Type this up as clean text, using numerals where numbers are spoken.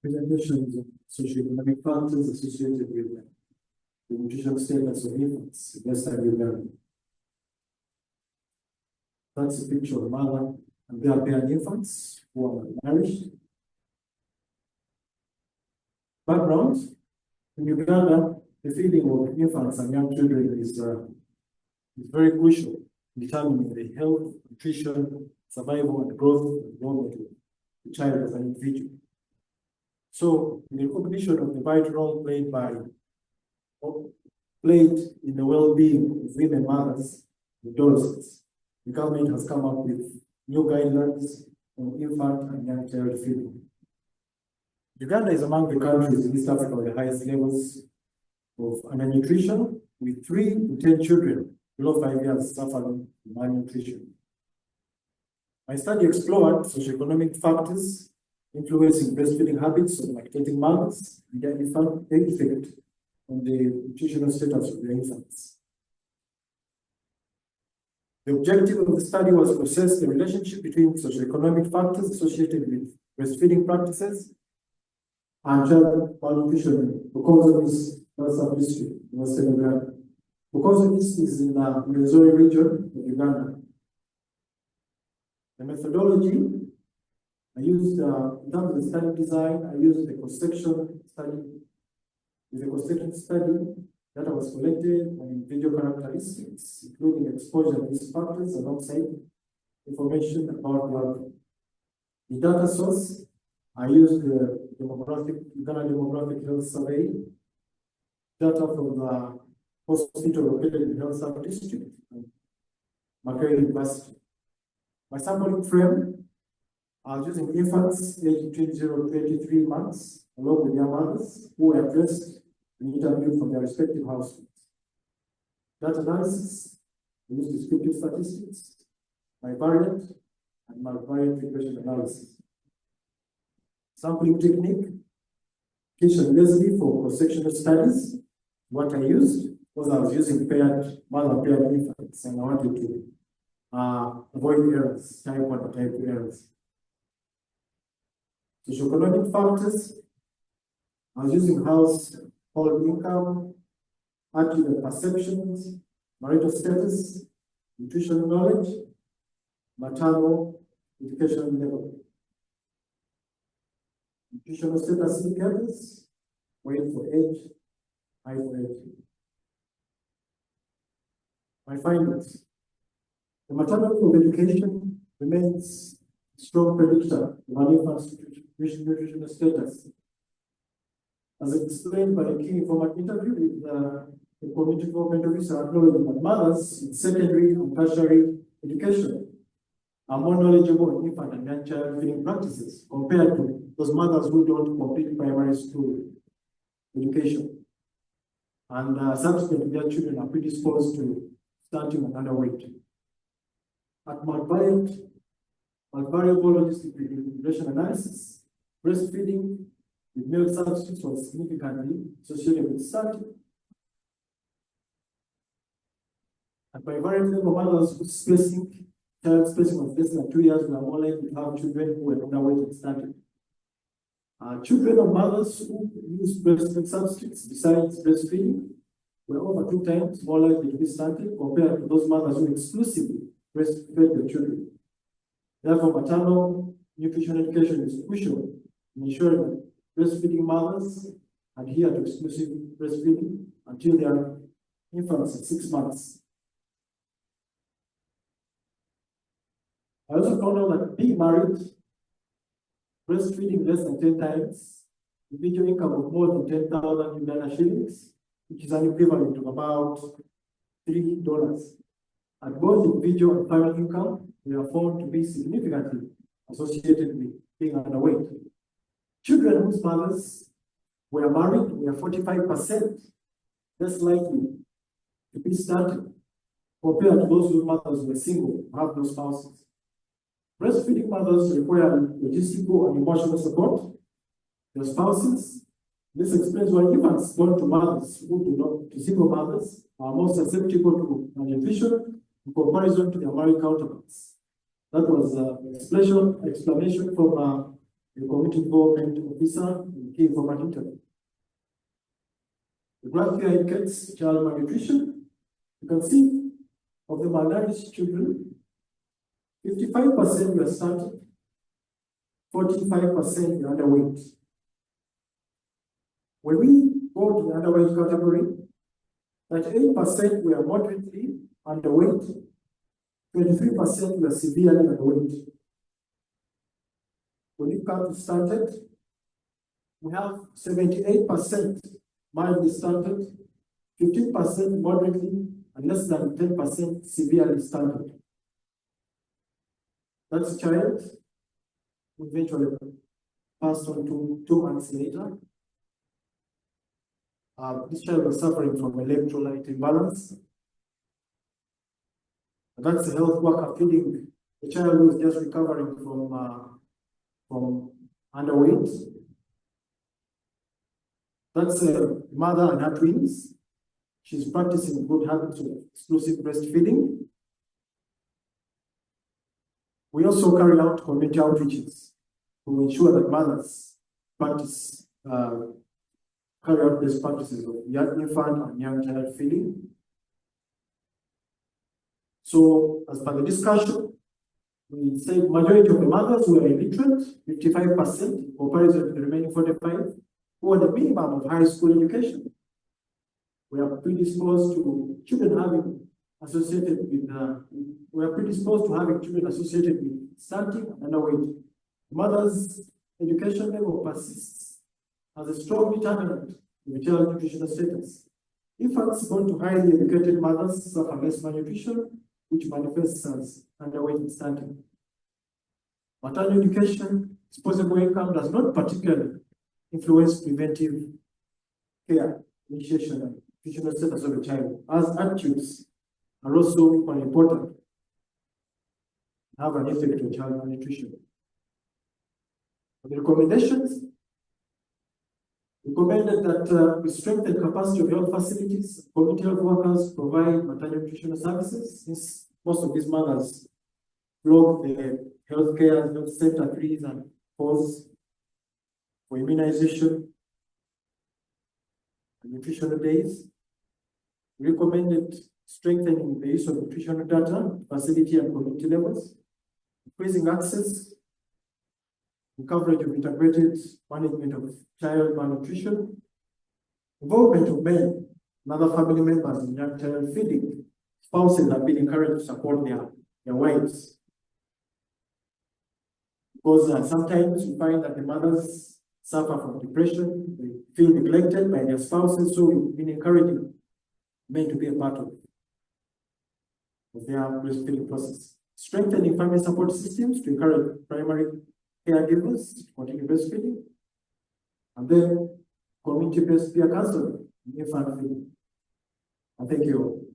presentations of socioeconomic factors associated with the nutritional status of infants in Western Uganda. That's a picture of mother and their parent infants who are malnourished. Background: in Uganda, the feeding of infants and young children is very crucial in determining the health, nutrition, survival, and growth and development of the child as an individual. So, in recognition of the vital role played in the well-being of women mothers and adolescents, the government has come up with new guidelines on infant and young child feeding. Uganda is among the countries in East Africa with the highest levels of undernutrition, with 3 to 10 children below 5 years suffering from malnutrition. My study explored socioeconomic factors influencing breastfeeding habits of lactating mothers and their effect on the nutritional status of their infants. The objective of the study was to assess the relationship between socioeconomic factors associated with breastfeeding practices and child malnutrition because of this sub-district in Western Uganda. Because of this is in the Nutri region of Uganda. The methodology I used, in terms of the study design, I used the cross-section study. With the cross-section study, data was collected on individual characteristics, including exposure to risk factors alongside information about blood. The data source, I used the Uganda Demographic Health Survey, data from the hospital located in the Health South District, Makerere University. My sampling frame, I was using infants aged between 0 to 23 months, along with their mothers, who were addressed and interviewed from their respective households. Data analysis, I used descriptive statistics, bivariate, and multivariate regression analysis. Sampling technique, occasionally for cross-sectional studies, what I used was I was using mother-paired infants, and I wanted to avoid errors, type 1 and type 2 errors. Socioeconomic factors, I was using household income, attitude perceptions, marital status, nutritional knowledge, maternal education level. Nutritional status indicators, weight for age, height for age. My findings: the maternal level of education remains a strong predictor of an infant's nutritional status. As explained by a key informant interview with the community development officer acknowledging that mothers in secondary and tertiary education are more knowledgeable in infant and young child feeding practices compared to those mothers who don't complete primary school education. And subsequently, their children are predisposed to stunting and underweight. At multivariable logistic regression analysis, breastfeeding with milk substitutes was significantly associated with stunting. At bivariate level, mothers whose child spacing of less than 2 years were more likely to have children who were underweight and stunted. Children of mothers who used breast milk substitutes besides breastfeeding were over 2 times more likely to be stunted compared to those mothers who exclusively breastfed their children. Therefore, maternal nutrition education is crucial in ensuring that breastfeeding mothers adhere to exclusive breastfeeding until their infants at 6 months. I also found out that being married, breastfeeding less than 10 times, individual income of more than 10,000 Uganda shillings, which is an equivalent of about $3. And both individual and family income were found to be significantly associated with being underweight. Children whose mothers were married were 45% less likely to be stunted compared to those whose mothers were single or have no spouses. Breastfeeding mothers require logistical and emotional support, their spouses. This explains why infants born to mothers who do not, to single mothers, are more susceptible to malnutrition in comparison to their married counterparts. That was an explanation from a the community involvement officer, and key informant interview. The graph here indicates child malnutrition. You can see of the malnourished children, 55% were stunted, 45% were underweight. When we go to the underweight category, 38% were moderately underweight, 23% were severely underweight. When it comes to stunted, we have 78% mildly stunted, 15% moderately, and less than 10% severely stunted. That's a child who eventually passed on to 2 months later. This child was suffering from electrolyte imbalance. That's the health worker feeding the child who is just recovering from underweight. That's a mother and her twins. She's practicing good habits of exclusive breastfeeding. We also carry out community outreaches to ensure that mothers practice, carry out best practices of young infant and young child feeding. So, as per the discussion, we said majority of the mothers were illiterate, 55%, in comparison to the remaining 45%, who had a minimum of high school education. We are predisposed to children having associated with, children associated with stunting and underweight. Mothers' education level persists as a strong determinant of the child's nutritional status. Infants born to highly educated mothers suffer less malnutrition, which manifests as underweight and stunting. Maternal education, disposable income does not particularly influence preventive care, initiation, and nutritional status of the child, as attitudes are also equally important, have an effect on child malnutrition. The recommendations recommended that we strengthen capacity of health facilities, community health workers provide maternal nutritional services, since most of these mothers block the healthcare, health center fees and costs for immunization and nutritional days. We recommended strengthening the use of nutritional data, facility and community levels, increasing access, and coverage of integrated management of child malnutrition, involvement of men and other family members in young child feeding. Spouses have been encouraged to support their wives. Because sometimes you find that the mothers suffer from depression, they feel neglected by their spouses, so we've been encouraging men to be a part of their breastfeeding process. Strengthening family support systems to encourage primary caregivers to continue breastfeeding, and then community-based peer counseling in infant feeding. And thank you.